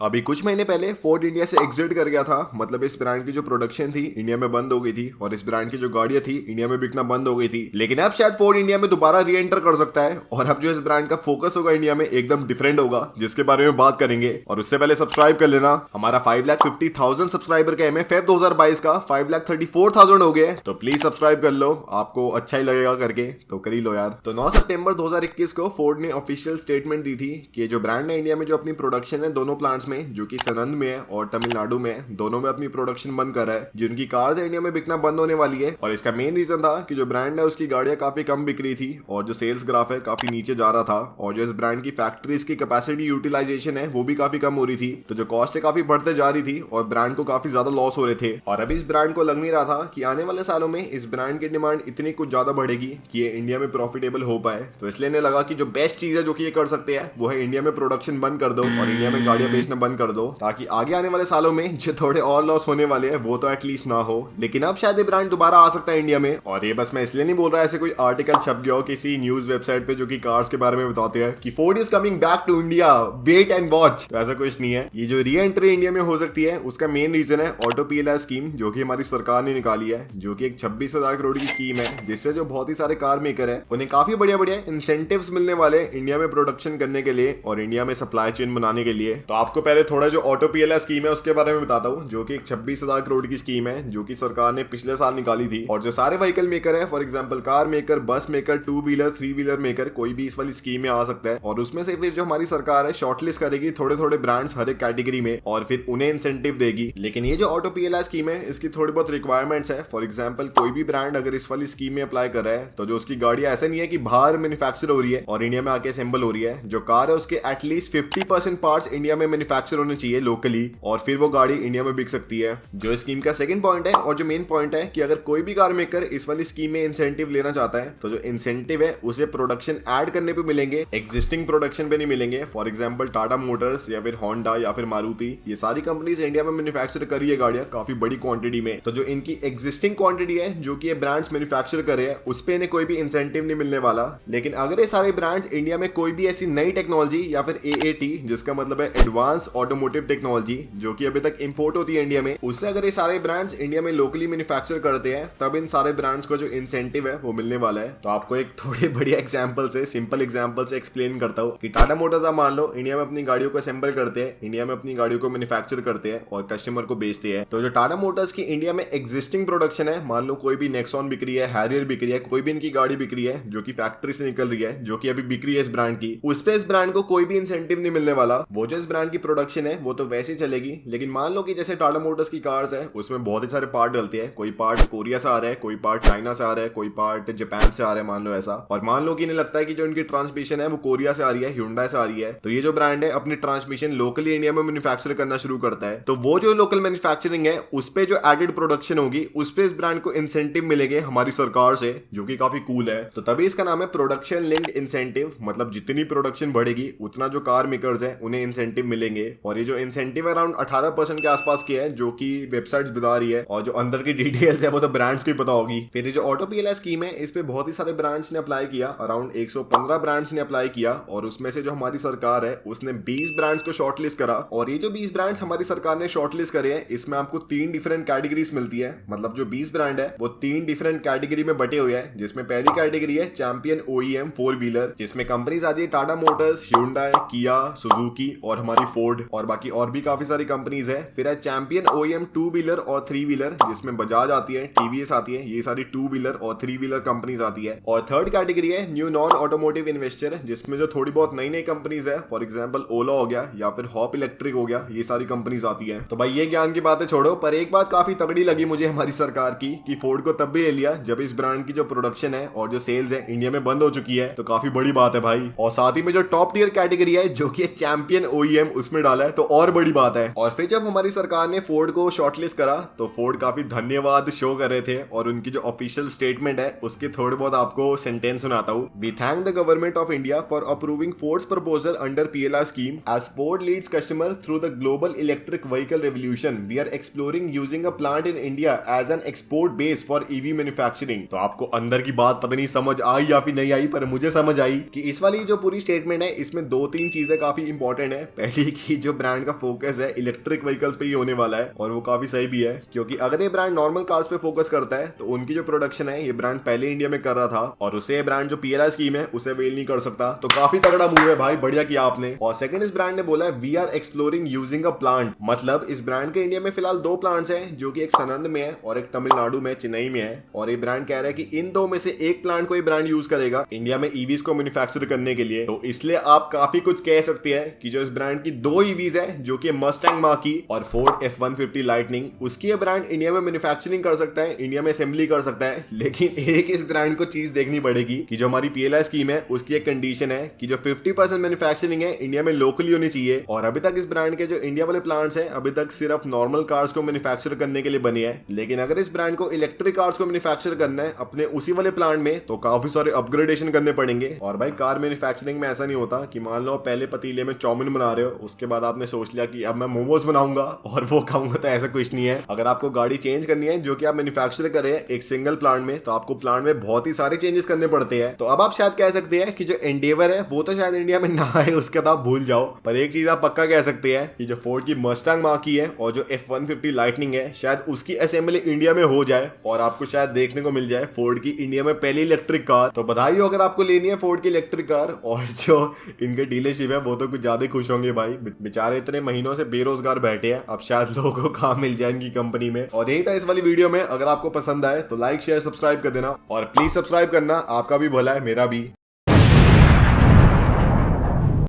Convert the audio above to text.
अभी कुछ महीने पहले फोर्ड इंडिया से एग्जिट कर गया था। मतलब इस ब्रांड की जो प्रोडक्शन थी इंडिया में बंद हो गई थी और इस ब्रांड की जो गाड़ियां थी इंडिया में बिकना बंद हो गई थी। लेकिन अब शायद फोर्ड इंडिया में दोबारा री एंटर कर सकता है और अब जो इस ब्रांड का फोकस होगा इंडिया में एकदम डिफरेंट होगा, जिसके बारे में बात करेंगे। और उससे पहले सब्सक्राइब कर लेना। हमारा 5,50,000 सब्सक्राइबर का एम फेब 2022 का 5,34,000 हो गया, तो प्लीज सब्सक्राइब कर लो, आपको अच्छा ही लगेगा करके, तो कर ही लो यार। तो 9 सितंबर 2021 को फोर्ड ने ऑफिशियल स्टेटमेंट दी थी कि जो ब्रांड है इंडिया में जो अपनी प्रोडक्शन है दोनों प्लांट्स में, जो कि सनंद में है और तमिलनाडु में, दोनों में अपनी प्रोडक्शन बंद कर रहा है। जिनकी कार्स है इंडिया में बिकना बंद होने वाली है। और इसका मेन रीजन था कि जो ब्रांड है उसकी गाड़ियां काफी कम बिक रही थी और जो सेल्स ग्राफ है काफी नीचे जा रहा था और जो इस ब्रांड की फैक्ट्रीज की कैपेसिटी यूटिलाइजेशन है वो भी काफी कम हो रही थी। तो जो कॉस्ट है काफी बढ़ते जा रही थी और ब्रांड को काफी ज्यादा लॉस हो रहे थे। और अभी इस ब्रांड को लग नहीं रहा था कि आने वाले सालों में इस ब्रांड की डिमांड इतनी कुछ ज्यादा बढ़ेगी कि ये इंडिया में प्रॉफिटेबल हो पाए। तो इसलिए इन्हें लगा कि जो बेस्ट चीज है जो कि ये कर सकते हैं वो है इंडिया में प्रोडक्शन बंद कर दो और इंडिया में गाड़ियां बेचना बंद कर दो, ताकि आगे आने वाले सालों में जो थोड़े और लॉस होने वाले हैं वो तो एटलीस्ट ना हो। लेकिन अब शायद ये ब्रांड दोबारा आ सकता है इंडिया में। और ये बस मैं इसलिए नहीं बोल रहा ऐसे कोई आर्टिकल छप गया हो किसी न्यूज वेबसाइट पे जो कि कार्स के बारे में बताते हैं कि Ford is coming back to India, wait and watch. तो ऐसा कुछ नहीं है। ये जो री एंट्री इंडिया में हो सकती है उसका मेन रीजन है ऑटो पीएलआई स्कीम, जो कि हमारी सरकार ने निकाली है, जो कि एक 26,000 करोड़ की स्कीम है, जिससे जो बहुत ही सारे कार मेकर है उन्हें काफी बढ़िया बढ़िया इंसेंटिव्स मिलने वाले इंडिया में प्रोडक्शन करने के लिए और इंडिया में सप्लाई चेन बनाने के लिए। तो आपको पहले थोड़ा जो ऑटो पीएलआई स्कीम है उसके बारे में बताता हूँ, जो कि एक 26,000 करोड़ की स्कीम है जो कि सरकार ने पिछले साल निकाली थी। और जो सारे व्हीकल मेकर है, फॉर एग्जांपल कार मेकर, बस मेकर, 2 व्हीलर 3 व्हीलर मेकर, कोई भी इस वाली स्कीम में आ सकता है। और उसमें से फिर जो हमारी सरकार है शॉर्टलिस्ट करेगी थोड़े थोड़े ब्रांड्स हर एक कैटेगरी में और फिर उन्हें इंसेंटिव देगी। लेकिन ये जो ऑटो पीएलआई स्कीम है इसकी थोड़ी बहुत रिक्वायरमेंट्स है। फॉर एग्जाम्पल कोई भी ब्रांड अगर इस वाली स्कीम में अप्लाई कर रहा है तो जो उसकी गाड़ी ऐसा नहीं है कि बाहर मैन्युफैक्चर हो रही है और इंडिया में आके असेंबल हो रही है। जो कार है उसके एटलीस्ट 50% पार्ट्स इंडिया में मैन्युफैक्चर होने चाहिए लोकली, और फिर वो गाड़ी इंडिया में बिक सकती है। जो स्कीम का सेकंड पॉइंट है और जो मेन पॉइंट है कि अगर कोई भी कार मेकर इस वाली स्कीम में इंसेंटिव लेना चाहता है तो जो इंसेंटिव है उसे प्रोडक्शन ऐड करने पे मिलेंगे, एग्जिस्टिंग प्रोडक्शन पे नहीं मिलेंगे। फॉर एग्जांपल टाटा मोटर्स या फिर होंडा या फिर मारुति, ये सारी कंपनीज इंडिया में मैन्युफैक्चर कर रही है गाड़ियां काफी बड़ी क्वांटिटी में। तो जो इनकी एग्जिस्टिंग क्वांटिटी है जो कि ये ब्रांड्स मैन्युफैक्चर कर रहे हैं उस पे इन्हें कोई भी इंसेंटिव नहीं मिलने वाला। लेकिन अगर ये सारे ब्रांड्स इंडिया में कोई भी ऐसी नई टेक्नोलॉजी या फिर एएटी, जिसका मतलब है एडवांस ऑटोमोटिव टेक्नोलॉजी, जो कि अभी तक इंपोर्ट होती है इंडिया में, उससे अगर ये सारे ब्रांड्स इंडिया में लोकली मैन्युफैक्चर करते हैं तब इन सारे ब्रांड्स को जो इंसेंटिव है वो मिलने वाला है। तो आपको एक थोड़े बढ़िया एग्जांपल से, सिंपल एग्जांपल से एक्सप्लेन करता हूँ कि टाटा मोटर्स आप मान लो इंडिया में अपनी गाड़ियों को असेंबल करते हैं, इंडिया में अपनी गाड़ियों को मैन्युफैक्चर करते हैं और कस्टमर को बेचते हैं। तो जो टाटा मोटर्स की इंडिया में एग्जिस्टिंग प्रोडक्शन है, मान लो कोई भी नेक्सॉन बिक रही है, हैरियर बिक रही है, कोई भी इनकी गाड़ी बिक रही है जो कि फैक्ट्री से निकल रही है, जो कि अभी बिक रही है इस ब्रांड की, उस पे इस ब्रांड को कोई भी इंसेंटिव नहीं मिलने वाला। वो जो इस ब्रांड की प्रोडक्शन है वो तो वैसे ही चलेगी। लेकिन मान लो कि जैसे टाटा मोटर्स की कार्स है उसमें बहुत ही सारे पार्ट डलते हैं, कोई पार्ट कोरिया से आ रहा है, कोई पार्ट चाइना से आ रहा है, कोई पार्ट जापान से आ रहा है, मान लो ऐसा। और मान लो कि इन्हें लगता है कि जो इनकी ट्रांसमिशन है वो कोरिया से आ रही है, ह्युंडई से आ रही है, तो ये जो ब्रांड है अपनी ट्रांसमिशन लोकली इंडिया में मैन्युफैक्चर करना शुरू करता है। तो वो जो लोकल मैन्युफैक्चरिंग है उस पे जो एडेड प्रोडक्शन होगी उस पे इस ब्रांड को इंसेंटिव मिलेंगे हमारी सरकार से, जो कि काफी कूल है। तो तभी इसका नाम है प्रोडक्शन लिंक्ड इंसेंटिव। मतलब जितनी प्रोडक्शन बढ़ेगी उतना जो कार मेकर्स है उन्हें इंसेंटिव मिलेंगे। और ये जो इंसेंटिव अराउंड 18% के आसपास की है, जो कि वेबसाइट्स बता रही है, और जो अंदर की डिटेल्स है वो तो ब्रांड्स को ही पता होगी। फिर ये जो ऑटो पीएलआई स्कीम है इस पे बहुत ही सारे ब्रांड्स ने अप्लाई किया, अराउंड 115 ब्रांड्स ने अप्लाई किया और उसमें से जो हमारी सरकार है उसने 20 ब्रांड्स को शॉर्टलिस्ट करा। और ये जो 20 ब्रांड्स हमारी सरकार ने शॉर्टलिस्ट करे हैं इसमें आपको 3 डिफरेंट कैटेगरीज मिलती है। मतलब जो 20 ब्रांड है वो 3 डिफरेंट कैटेगरी में बटे हुए हैं, जिसमें पहली कैटेगरी है चैंपियन ओईएम 4 व्हीलर, जिसमें कंपनीज आती है टाटा मोटर्स, ह्युंडई, किया, सुजुकी और हमारी फोर्ड, और बाकी और भी काफी सारी कंपनीज है। फिर है चैंपियन ओईएम 2 व्हीलर और 3 व्हीलर, जिसमें बजाज आती है, टीवीएस आती है, ये सारी 2 व्हीलर और 3 व्हीलर कंपनीज आती है। और थर्ड कैटेगरी है न्यू नॉन ऑटोमोटिव इन्वेस्टर, जिसमें जो थोड़ी बहुत नई नई कंपनीज है, फॉर एग्जांपल ओला हो गया या फिर हॉप इलेक्ट्रिक हो गया, ये सारी कंपनीज आती है। तो भाई ये ज्ञान की बातें छोड़ो, पर एक बात काफी तगड़ी लगी मुझे हमारी सरकार की कि फोर्ड को तब भी ले लिया जब इस ब्रांड की जो प्रोडक्शन है और जो सेल्स है इंडिया में बंद हो चुकी है। तो काफी बड़ी बात है भाई। और साथ ही में जो टॉप टियर कैटेगरी है जो कि चैंपियन ओईएम उसमें डाला है, तो और बड़ी बात है। और फिर जब हमारी सरकार ने फोर्ड को शॉर्टलिस्ट करा तो फोर्ड काफी धन्यवाद शो कर रहे थे और उनकी जो ऑफिशियल स्टेटमेंट है उसके थोड़े बहुत आपको सेंटेंस सुनाता हूँ। We thank the government of India for approving Ford's proposal under PLI scheme as Ford leads customer through the global electric vehicle revolution we are exploring using a plant in India as an export base for EV manufacturing. तो आपको अंदर की बात पता नहीं समझ आई या फिर नहीं आई, पर मुझे समझ आई कि इस वाली जो पूरी स्टेटमेंट है इसमें 2-3 चीजें काफी इंपॉर्टेंट है। पहली कि जो ब्रांड का फोकस है इलेक्ट्रिक व्हीकल्स पे ही होने वाला है, और वो काफी सही भी है, क्योंकि अगर ये ब्रांड नॉर्मल कार्स पे फोकस करता है तो उनकी जो प्रोडक्शन है ये ब्रांड पहले इंडिया में कर रहा था, और उसे ब्रांड जो पीएलआई स्कीम है उसे वेल नहीं कर सकता। तो काफी तगड़ा मूव है भाई, बढ़िया किया आपने। और सेकंड, इस ब्रांड ने बोला है we are exploring using a plant, मतलब इस ब्रांड के इंडिया में फिलहाल 2 प्लांट्स हैं, जो कि एक सनंद में है और एक तमिलनाडु में चेन्नई में है। और ये ब्रांड कह रहा है कि इन 2 में से एक प्लांट को ये ब्रांड यूज करेगा इंडिया में ईवीज को मैन्युफैक्चर करने के लिए। तो इसलिए आप काफी कुछ कह सकते हैं कि जो इस ब्रांड की 2 ईवीज है, जो कि मस्टैंग मार्की और फोर्ड F-150 लाइटनिंग, उसकी ये ब्रांड इंडिया में मैन्युफैक्चरिंग कर सकता है, इंडिया में असेंबली कर सकता है। लेकिन एक इस ब्रांड को चीज देखनी पड़ेगी कि जो हमारी पीएलआई स्कीम है उसकी एक कंडीशन है कि जो 50% मैन्युफैक्चरिंग है इंडिया में लोकली होनी चाहिए। और अभी तक इस ब्रांड के जो इंडिया वाले प्लांट्स हैं अभी तक सिर्फ नॉर्मल कार्स को मैन्युफैक्चर करने के लिए बने हैं, लेकिन अगर इस ब्रांड को इलेक्ट्रिक कार्स को मैन्युफैक्चर करना है अपने उसी वाले प्लांट में तो काफी सारे अपग्रेडेशन करने पड़ेंगे। और भाई कार मैन्युफैक्चरिंग में ऐसा नहीं होता कि मान लो पहले पतीले में चाउमीन बना रहे हो, उसके बाद आपने सोच लिया कि अब मैं मोमोज बनाऊंगा और वो खाऊंगा, तो ऐसा कुछ नहीं है। अगर आपको गाड़ी चेंज करनी है जो कि आप मैन्युफैक्चर करें एक सिंगल प्लांट में, तो आपको प्लांट में बहुत ही सारे चेंजेस करने पड़ते हैं। तो अब आप शायद कह सकते हैं कि जो एंडेवर है वो तो शायद इंडिया में ना आए, उसके बाद आप भूल जाओ। पर एक चीज आप पक्का कह सकते हैं कि जो फोर्ड की मस्टैंग मार्की है और जो F-150 लाइटनिंग है शायद उसकी असेंबली इंडिया में हो जाए और आपको शायद देखने को मिल जाए फोर्ड की इंडिया में पहली इलेक्ट्रिक कार। तो बधाई हो अगर आपको लेनी है फोर्ड की इलेक्ट्रिक कार। और जो इनके डीलरशिप है वो तो कुछ ज्यादा खुश होंगे भाई, बेचारे इतने महीनों से बेरोजगार बैठे हैं, अब शायद लोगों को काम मिल जाए इनकी कंपनी में। और यही था इस वाली वीडियो में। अगर आपको पसंद आए तो लाइक शेयर सब्सक्राइब कर देना, और प्लीज सब्सक्राइब करना, आपका भी भला है मेरा भी।